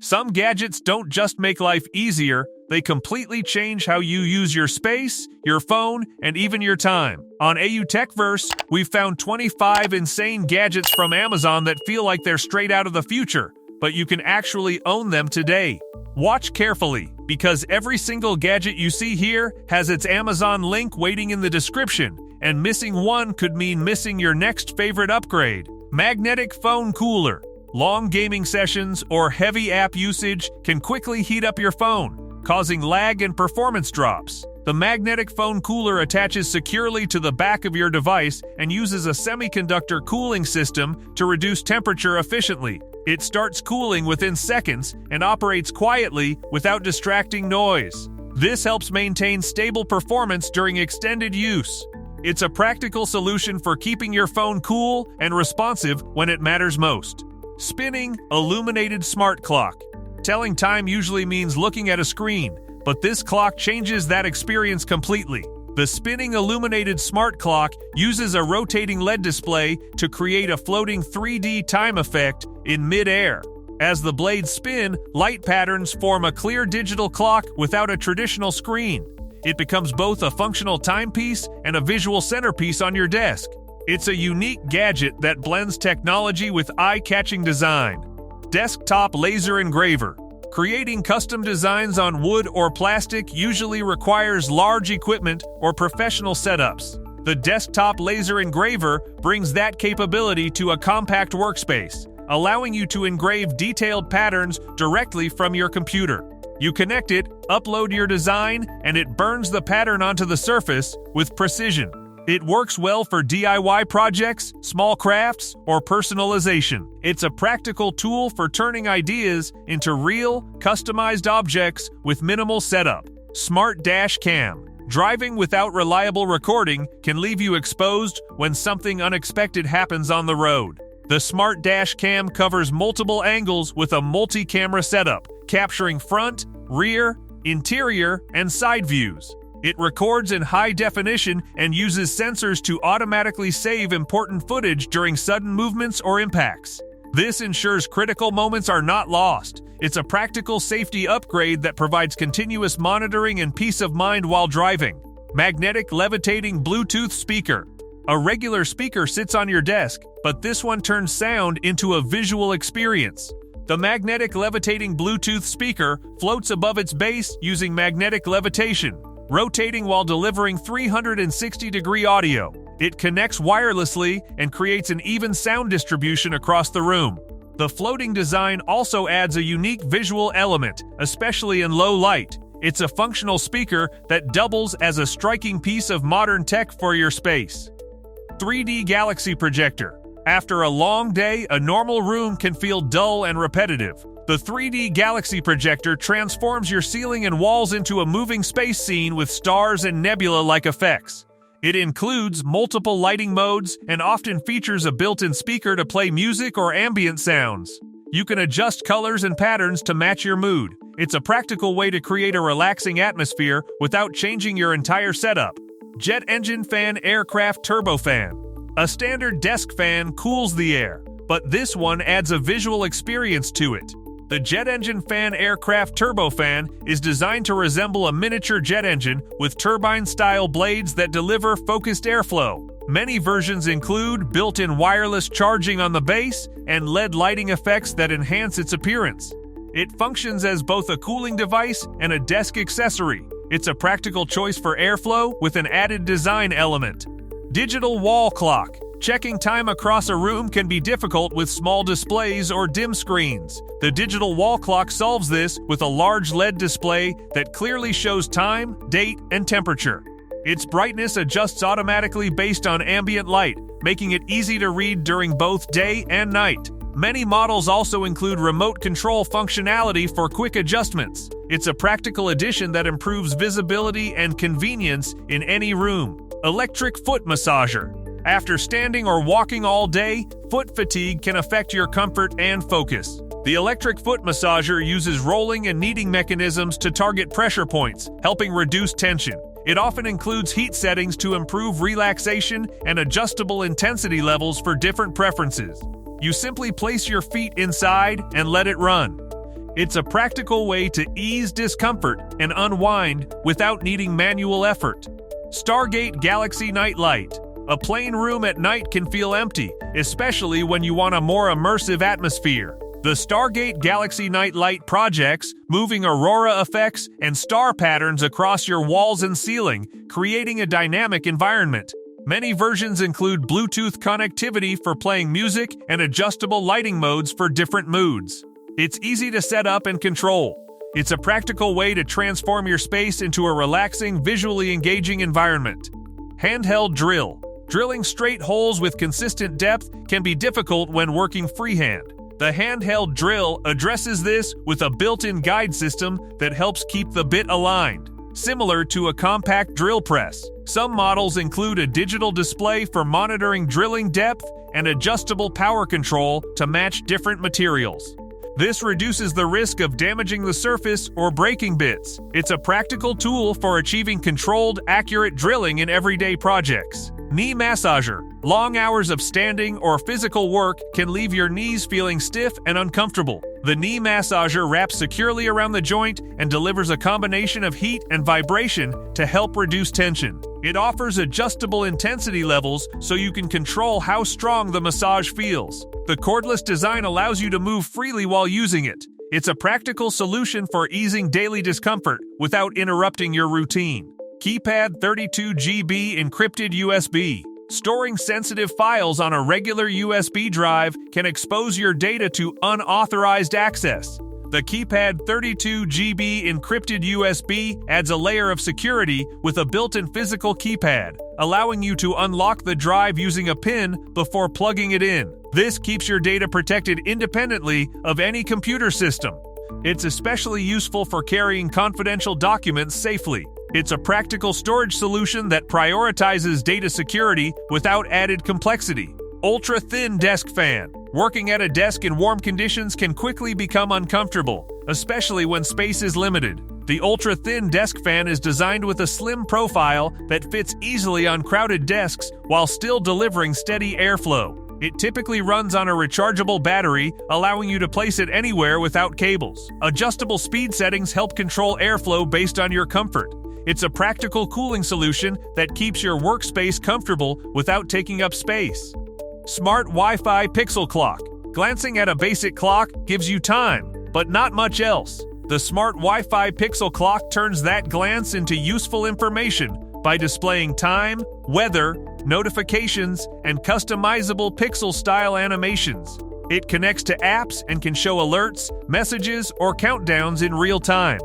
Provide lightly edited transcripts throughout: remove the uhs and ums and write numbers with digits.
Some gadgets don't just make life easier, they completely change how you use your space, your phone, and even your time. On TechVerse, we've found 25 insane gadgets from Amazon that feel like they're straight out of the future, but you can actually own them today. Watch carefully, because every single gadget you see here has its Amazon link waiting in the description, and missing one could mean missing your next favorite upgrade. Magnetic phone cooler. Long gaming sessions or heavy app usage can quickly heat up your phone, causing lag and performance drops. The magnetic phone cooler attaches securely to the back of your device and uses a semiconductor cooling system to reduce temperature efficiently. It starts cooling within seconds and operates quietly without distracting noise. This helps maintain stable performance during extended use. It's a practical solution for keeping your phone cool and responsive when it matters most. Spinning, illuminated smart clock. Telling time usually means looking at a screen, but this clock changes that experience completely. The spinning illuminated smart clock uses a rotating LED display to create a floating 3D time effect in mid-air. As the blades spin, light patterns form a clear digital clock without a traditional screen. It becomes both a functional timepiece and a visual centerpiece on your desk. It's a unique gadget that blends technology with eye-catching design. Desktop laser engraver. Creating custom designs on wood or plastic usually requires large equipment or professional setups. The desktop laser engraver brings that capability to a compact workspace, allowing you to engrave detailed patterns directly from your computer. You connect it, upload your design, and it burns the pattern onto the surface with precision. It works well for DIY projects, small crafts, or personalization. It's a practical tool for turning ideas into real, customized objects with minimal setup. Smart dash cam. Driving without reliable recording can leave you exposed when something unexpected happens on the road. The smart dash cam covers multiple angles with a multi-camera setup, capturing front, rear, interior, and side views. It records in high definition and uses sensors to automatically save important footage during sudden movements or impacts. This ensures critical moments are not lost. It's a practical safety upgrade that provides continuous monitoring and peace of mind while driving. Magnetic levitating Bluetooth speaker. A regular speaker sits on your desk, but this one turns sound into a visual experience. The magnetic levitating Bluetooth speaker floats above its base using magnetic levitation, rotating while delivering 360-degree audio. It connects wirelessly and creates an even sound distribution across the room. The floating design also adds a unique visual element, especially in low light. It's a functional speaker that doubles as a striking piece of modern tech for your space. 3D Galaxy Projector. After a long day, a normal room can feel dull and repetitive. The 3D Galaxy Projector transforms your ceiling and walls into a moving space scene with stars and nebula-like effects. It includes multiple lighting modes and often features a built-in speaker to play music or ambient sounds. You can adjust colors and patterns to match your mood. It's a practical way to create a relaxing atmosphere without changing your entire setup. Jet engine fan aircraft turbofan. A standard desk fan cools the air, but this one adds a visual experience to it. The jet engine fan aircraft turbofan is designed to resemble a miniature jet engine with turbine-style blades that deliver focused airflow. Many versions include built-in wireless charging on the base and LED lighting effects that enhance its appearance. It functions as both a cooling device and a desk accessory. It's a practical choice for airflow with an added design element. Digital wall clock. Checking time across a room can be difficult with small displays or dim screens. The digital wall clock solves this with a large LED display that clearly shows time, date, and temperature. Its brightness adjusts automatically based on ambient light, making it easy to read during both day and night. Many models also include remote control functionality for quick adjustments. It's a practical addition that improves visibility and convenience in any room. Electric foot massager. After standing or walking all day, foot fatigue can affect your comfort and focus. The electric foot massager uses rolling and kneading mechanisms to target pressure points, helping reduce tension. It often includes heat settings to improve relaxation and adjustable intensity levels for different preferences. You simply place your feet inside and let it run. It's a practical way to ease discomfort and unwind without needing manual effort. Stargate Galaxy Nightlight. A plain room at night can feel empty, especially when you want a more immersive atmosphere. The Stargate Galaxy Nightlight projects moving aurora effects and star patterns across your walls and ceiling, creating a dynamic environment. Many versions include Bluetooth connectivity for playing music and adjustable lighting modes for different moods. It's easy to set up and control. It's a practical way to transform your space into a relaxing, visually engaging environment. Handheld Drill. Drilling straight holes with consistent depth can be difficult when working freehand. The Handheld Drill addresses this with a built-in guide system that helps keep the bit aligned. Similar to a compact drill press, some models include a digital display for monitoring drilling depth and adjustable power control to match different materials. This reduces the risk of damaging the surface or breaking bits. It's a practical tool for achieving controlled, accurate drilling in everyday projects. Knee massager. Long hours of standing or physical work can leave your knees feeling stiff and uncomfortable. The knee massager wraps securely around the joint and delivers a combination of heat and vibration to help reduce tension. It offers adjustable intensity levels so you can control how strong the massage feels. The cordless design allows you to move freely while using it. It's a practical solution for easing daily discomfort without interrupting your routine. Keypad 32 GB Encrypted USB. Storing sensitive files on a regular USB drive can expose your data to unauthorized access. The Keypad 32 GB Encrypted USB adds a layer of security with a built-in physical keypad, allowing you to unlock the drive using a PIN before plugging it in. This keeps your data protected independently of any computer system. It's especially useful for carrying confidential documents safely. It's a practical storage solution that prioritizes data security without added complexity. Ultra-thin desk fan. Working at a desk in warm conditions can quickly become uncomfortable, especially when space is limited. The ultra-thin desk fan is designed with a slim profile that fits easily on crowded desks while still delivering steady airflow. It typically runs on a rechargeable battery, allowing you to place it anywhere without cables. Adjustable speed settings help control airflow based on your comfort. It's a practical cooling solution that keeps your workspace comfortable without taking up space. Smart Wi-Fi Pixel Clock. Glancing at a basic clock gives you time, but not much else. The Smart Wi-Fi Pixel Clock turns that glance into useful information by displaying time, weather, notifications, and customizable pixel-style animations. It connects to apps and can show alerts, messages, or countdowns in real time.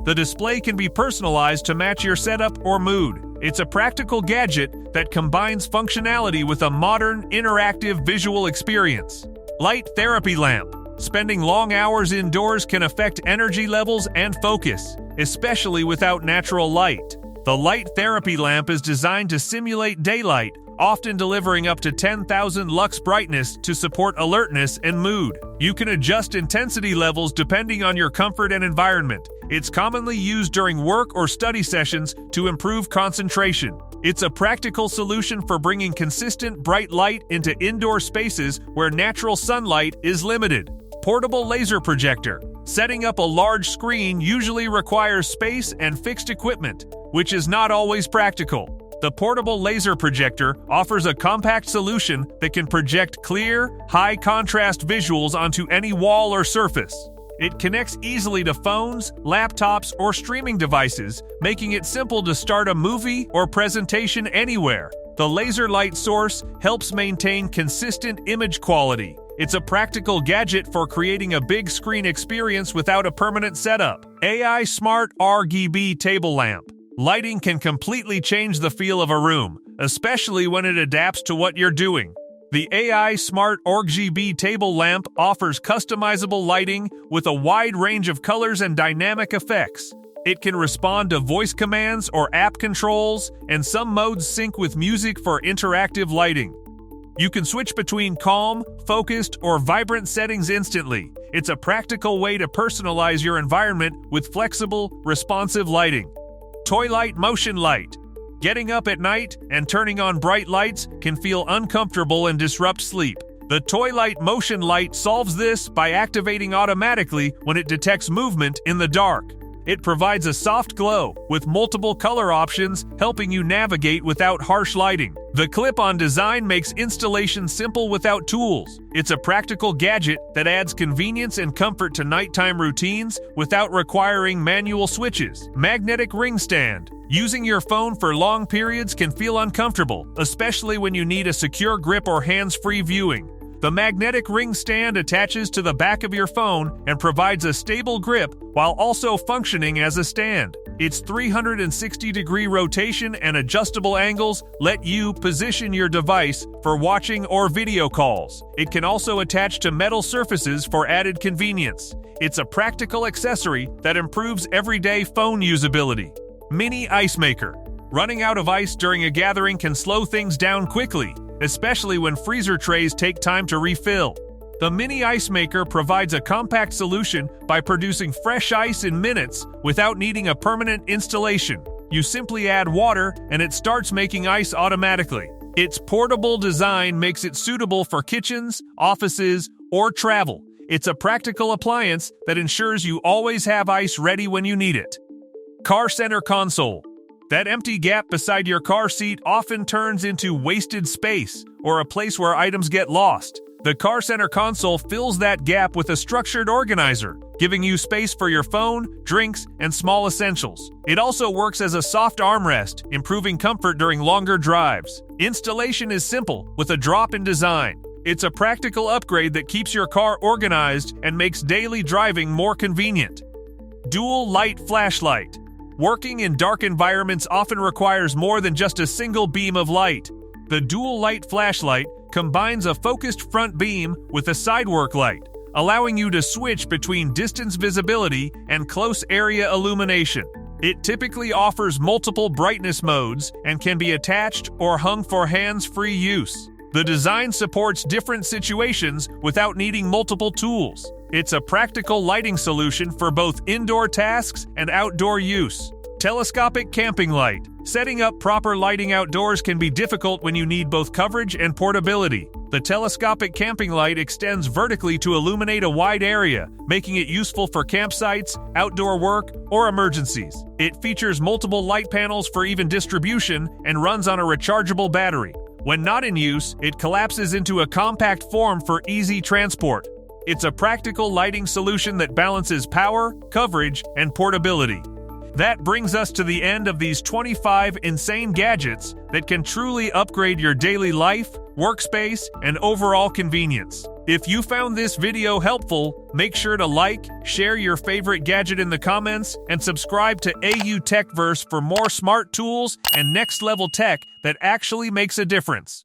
The display can be personalized to match your setup or mood. It's a practical gadget that combines functionality with a modern, interactive visual experience. Light Therapy Lamp. Spending long hours indoors can affect energy levels and focus, especially without natural light. The Light Therapy Lamp is designed to simulate daylight, often delivering up to 10,000 lux brightness to support alertness and mood. You can adjust intensity levels depending on your comfort and environment. It's commonly used during work or study sessions to improve concentration. It's a practical solution for bringing consistent bright light into indoor spaces where natural sunlight is limited. Portable laser projector. Setting up a large screen usually requires space and fixed equipment, which is not always practical. The portable laser projector offers a compact solution that can project clear, high-contrast visuals onto any wall or surface. It connects easily to phones, laptops, or streaming devices, making it simple to start a movie or presentation anywhere. The laser light source helps maintain consistent image quality. It's a practical gadget for creating a big screen experience without a permanent setup. AI Smart RGB Table Lamp. Lighting can completely change the feel of a room, especially when it adapts to what you're doing. The AI Smart RGB Table Lamp offers customizable lighting with a wide range of colors and dynamic effects. It can respond to voice commands or app controls, and some modes sync with music for interactive lighting. You can switch between calm, focused, or vibrant settings instantly. It's a practical way to personalize your environment with flexible, responsive lighting. ToiLight Motion Light. Getting up at night and turning on bright lights can feel uncomfortable and disrupt sleep. The ToiLight motion light solves this by activating automatically when it detects movement in the dark. It provides a soft glow with multiple color options, helping you navigate without harsh lighting. The clip-on design makes installation simple without tools. It's a practical gadget that adds convenience and comfort to nighttime routines without requiring manual switches. Magnetic ring stand. Using your phone for long periods can feel uncomfortable, especially when you need a secure grip or hands-free viewing. The magnetic ring stand attaches to the back of your phone and provides a stable grip while also functioning as a stand. Its 360-degree rotation and adjustable angles let you position your device for watching or video calls. It can also attach to metal surfaces for added convenience. It's a practical accessory that improves everyday phone usability. Mini ice maker. Running out of ice during a gathering can slow things down quickly, especially when freezer trays take time to refill. The mini ice maker provides a compact solution by producing fresh ice in minutes without needing a permanent installation. You simply add water and it starts making ice automatically. Its portable design makes it suitable for kitchens, offices, or travel. It's a practical appliance that ensures you always have ice ready when you need it. Car center console. That empty gap beside your car seat often turns into wasted space or a place where items get lost. The car center console fills that gap with a structured organizer, giving you space for your phone, drinks, and small essentials. It also works as a soft armrest, improving comfort during longer drives. Installation is simple, with a drop-in design. It's a practical upgrade that keeps your car organized and makes daily driving more convenient. Dual light flashlight. Working in dark environments often requires more than just a single beam of light. The dual light flashlight combines a focused front beam with a sidework light, allowing you to switch between distance visibility and close area illumination. It typically offers multiple brightness modes and can be attached or hung for hands-free use. The design supports different situations without needing multiple tools. It's a practical lighting solution for both indoor tasks and outdoor use. Telescopic camping light. Setting up proper lighting outdoors can be difficult when you need both coverage and portability. The telescopic camping light extends vertically to illuminate a wide area, making it useful for campsites, outdoor work, or emergencies. It features multiple light panels for even distribution and runs on a rechargeable battery. When not in use, it collapses into a compact form for easy transport. It's a practical lighting solution that balances power, coverage, and portability. That brings us to the end of these 25 insane gadgets that can truly upgrade your daily life, workspace, and overall convenience. If you found this video helpful, make sure to like, share your favorite gadget in the comments, and subscribe to TechVerse for more smart tools and next-level tech that actually makes a difference.